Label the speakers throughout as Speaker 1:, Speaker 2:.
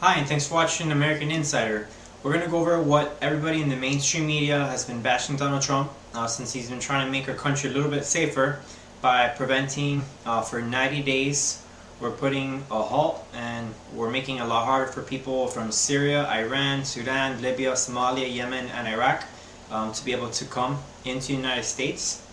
Speaker 1: Hi, and thanks for watching American Insider. We're going to go over what everybody in the mainstream media has been bashing Donald Trump since he's been trying to make our country a little bit safer by preventing for 90 days. We're putting a halt and we're making it a lot harder for people from Syria, Iran, Sudan, Libya, Somalia, Yemen, and Iraq to be able to come into the United States.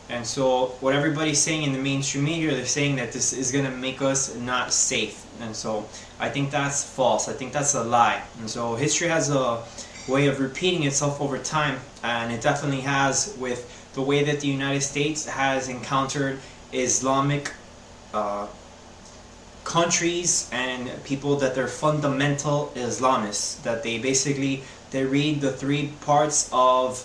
Speaker 1: And so what everybody's saying in the mainstream media, they're saying that this is going to make us not safe. And so I think that's false. I think that's a lie. And so history has a way of repeating itself over time, and it definitely has with the way that the United States has encountered Islamic countries and people that they're fundamental Islamists, that they read the three parts of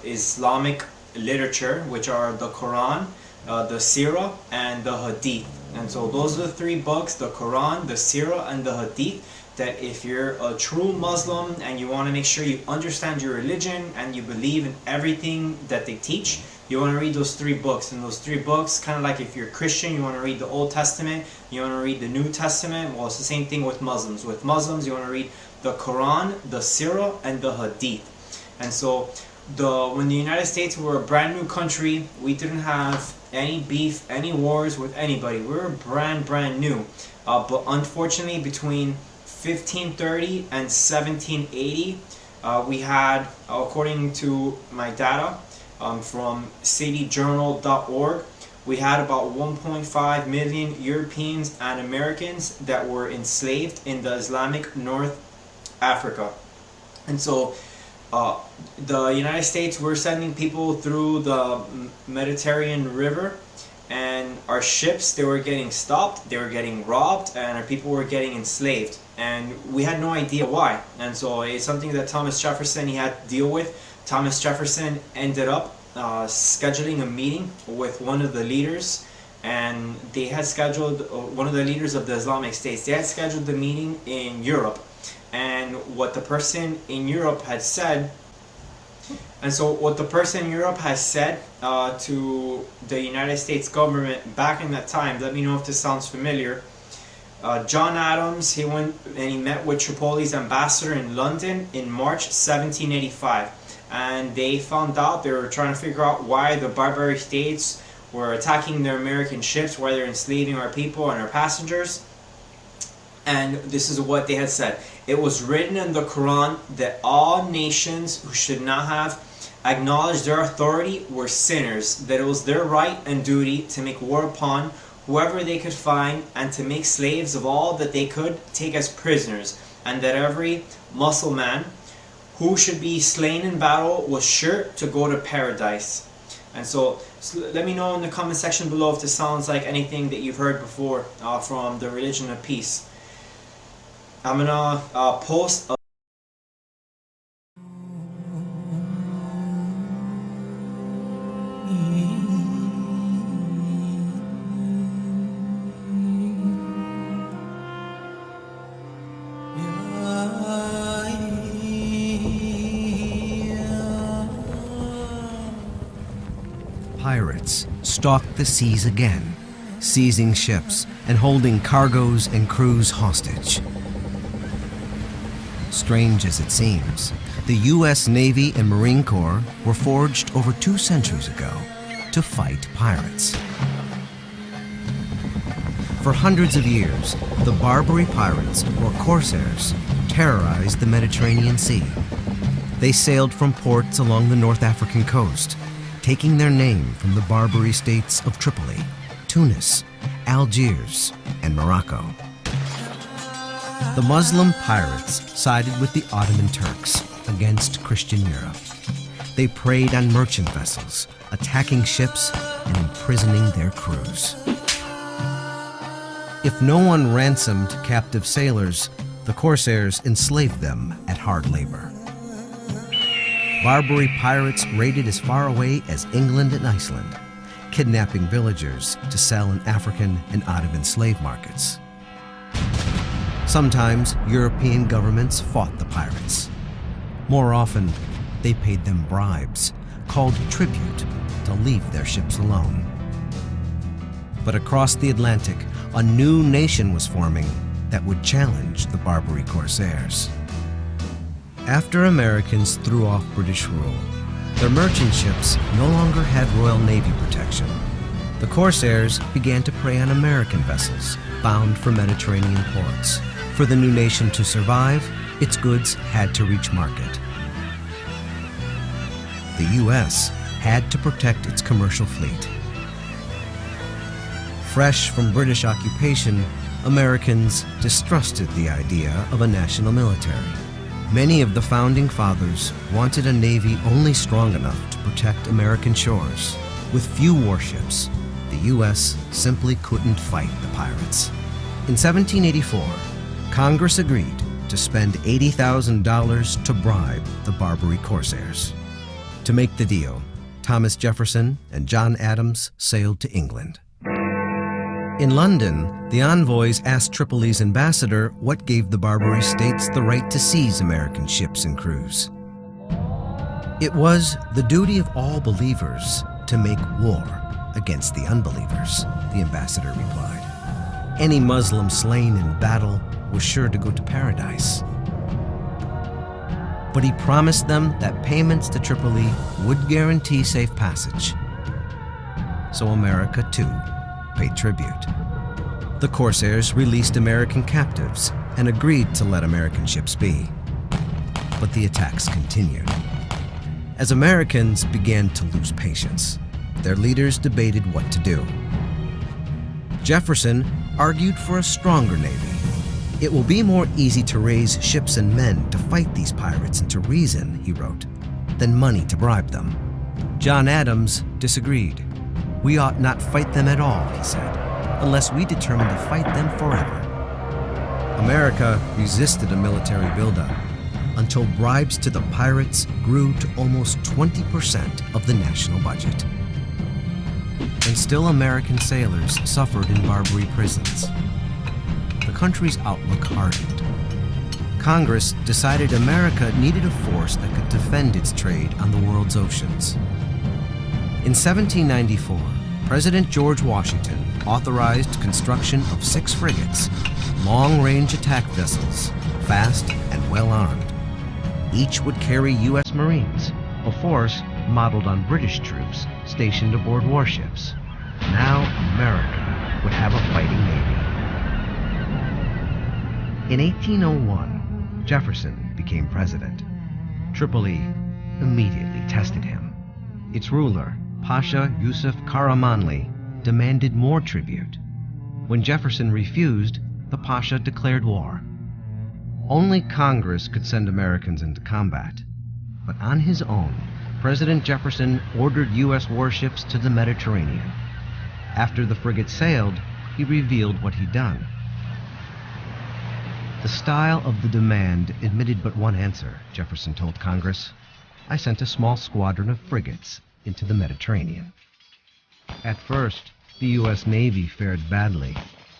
Speaker 1: Islamic literature, which are the Quran, the Sirah, and the Hadith. And so those are the three books, the Quran, the Sirah, and the Hadith, that if you're a true Muslim and you want to make sure you understand your religion and you believe in everything that they teach, you want to read those three books. And those three books, kind of like if you're Christian, you want to read the Old Testament, you want to read the New Testament. Well, it's the same thing with Muslims. With Muslims, you want to read the Quran, the Sirah, and the Hadith. And so when the United States were a brand new country, we didn't have any beef, any wars with anybody. We were brand new. But unfortunately, between 1530 and 1780, we had, according to my data from cityjournal.org, we had about 1.5 million Europeans and Americans that were enslaved in the Islamic North Africa. And so the United States were sending people through the Mediterranean River, and our ships, they were getting stopped, they were getting robbed, and our people were getting enslaved, and we had no idea why. And so it's something that Thomas Jefferson, he had to deal with. Thomas Jefferson ended up scheduling a meeting with one of the leaders, and they had scheduled one of the leaders of the Islamic States. They had scheduled the meeting in Europe. And what the person in Europe had said, to the United States government back in that time, let me know if this sounds familiar. John Adams, he went and he met with Tripoli's ambassador in London in March 1785. And they found out, they were trying to figure out why the barbaric states were attacking their American ships, why they're enslaving our people and our passengers. And this is what they had said. It was written in the Quran that all nations who should not have acknowledged their authority were sinners, that it was their right and duty to make war upon whoever they could find and to make slaves of all that they could take as prisoners, and that every Muslim who should be slain in battle was sure to go to paradise. And so let me know in the comment section below if this sounds like anything that you've heard before from the religion of peace. I'm gonna post a
Speaker 2: Pirates stalked the seas again, seizing ships and holding cargoes and crews hostage. Strange as it seems, the U.S. Navy and Marine Corps were forged over 2 centuries ago to fight pirates. For hundreds of years, the Barbary pirates, or corsairs, terrorized the Mediterranean Sea. They sailed from ports along the North African coast, taking their name from the Barbary states of Tripoli, Tunis, Algiers, and Morocco. The Muslim pirates sided with the Ottoman Turks against Christian Europe. They preyed on merchant vessels, attacking ships and imprisoning their crews. If no one ransomed captive sailors, the corsairs enslaved them at hard labor. Barbary pirates raided as far away as England and Iceland, kidnapping villagers to sell in African and Ottoman slave markets. Sometimes European governments fought the pirates. More often, they paid them bribes, called tribute, to leave their ships alone. But across the Atlantic, a new nation was forming, that would challenge the Barbary corsairs. After Americans threw off British rule, their merchant ships no longer had Royal Navy protection. The corsairs began to prey on American vessels bound for Mediterranean ports. For the new nation to survive, its goods had to reach market. The U.S. had to protect its commercial fleet. Fresh from British occupation, Americans distrusted the idea of a national military. Many of the founding fathers wanted a navy only strong enough to protect American shores. With few warships, the U.S. simply couldn't fight the pirates. In 1784, Congress agreed to spend $80,000 to bribe the Barbary corsairs. To make the deal, Thomas Jefferson and John Adams sailed to England. In London, the envoys asked Tripoli's ambassador what gave the Barbary states the right to seize American ships and crews. It was the duty of all believers to make war against the unbelievers, the ambassador replied. Any Muslim slain in battle was sure to go to paradise. But he promised them that payments to Tripoli would guarantee safe passage. So America, too, paid tribute. The corsairs released American captives and agreed to let American ships be. But the attacks continued. As Americans began to lose patience, their leaders debated what to do. Jefferson argued for a stronger navy. It will be more easy to raise ships and men to fight these pirates into reason, he wrote, than money to bribe them. John Adams disagreed. We ought not fight them at all, he said, unless we determine to fight them forever. America resisted a military buildup until bribes to the pirates grew to almost 20% of the national budget. And still American sailors suffered in Barbary prisons. The country's outlook hardened. Congress decided America needed a force that could defend its trade on the world's oceans. In 1794, President George Washington authorized construction of 6 frigates, long-range attack vessels, fast and well-armed. Each would carry U.S. Marines, a force modeled on British troops stationed aboard warships. Now America would have a fighting navy. In 1801, Jefferson became president. Tripoli immediately tested him. Its ruler, Pasha Yusuf Karamanli, demanded more tribute. When Jefferson refused, the Pasha declared war. Only Congress could send Americans into combat. But on his own, President Jefferson ordered U.S. warships to the Mediterranean. After the frigate sailed, he revealed what he'd done. The style of the demand admitted but one answer, Jefferson told Congress. I sent a small squadron of frigates into the Mediterranean. At first, the U.S. Navy fared badly.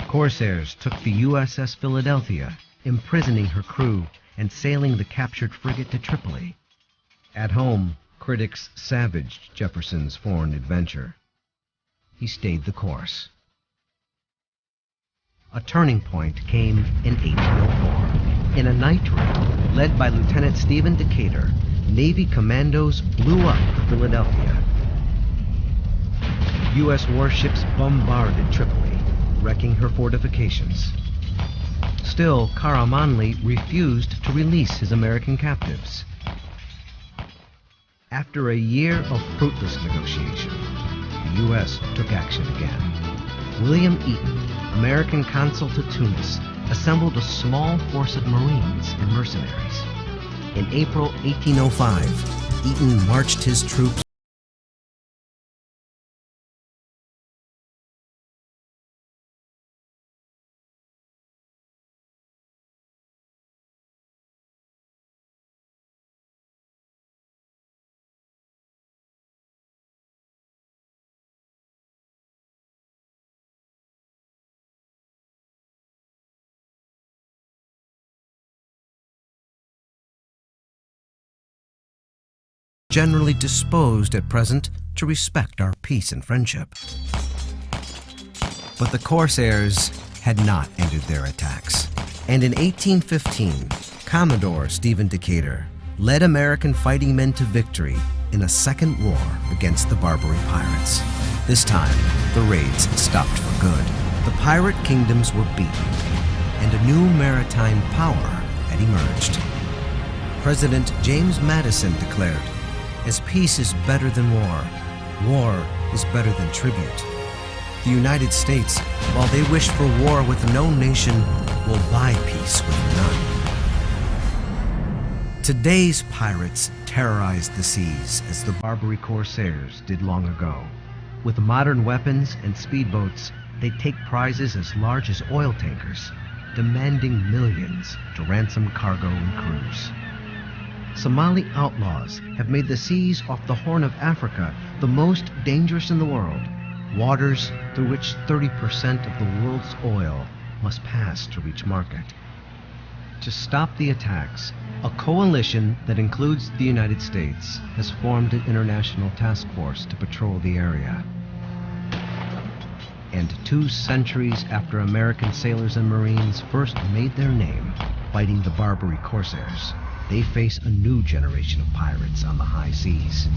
Speaker 2: Corsairs took the USS Philadelphia, imprisoning her crew and sailing the captured frigate to Tripoli. At home, critics savaged Jefferson's foreign adventure. He stayed the course. A turning point came in 1804. In a night raid led by Lieutenant Stephen Decatur, Navy commandos blew up the Philadelphia. U.S. warships bombarded Tripoli, wrecking her fortifications. Still, Karamanli refused to release his American captives. After a year of fruitless negotiation, the U.S. took action again. William Eaton, American consul to Tunis, assembled a small force of Marines and mercenaries. In April 1805, Eaton marched his troops generally disposed at present to respect our peace and friendship. But the corsairs had not ended their attacks. And in 1815, Commodore Stephen Decatur led American fighting men to victory in a second war against the Barbary pirates. This time, the raids stopped for good. The pirate kingdoms were beaten, and a new maritime power had emerged. President James Madison declared, "As peace is better than war, war is better than tribute." The United States, while they wish for war with no nation, will buy peace with none. Today's pirates terrorize the seas as the Barbary corsairs did long ago. With modern weapons and speedboats, they take prizes as large as oil tankers, demanding millions to ransom cargo and crews. Somali outlaws have made the seas off the Horn of Africa the most dangerous in the world, waters through which 30% of the world's oil must pass to reach market. To stop the attacks, a coalition that includes the United States has formed an international task force to patrol the area. And 2 centuries after American sailors and Marines first made their name fighting the Barbary corsairs, they face a new generation of pirates on the high seas.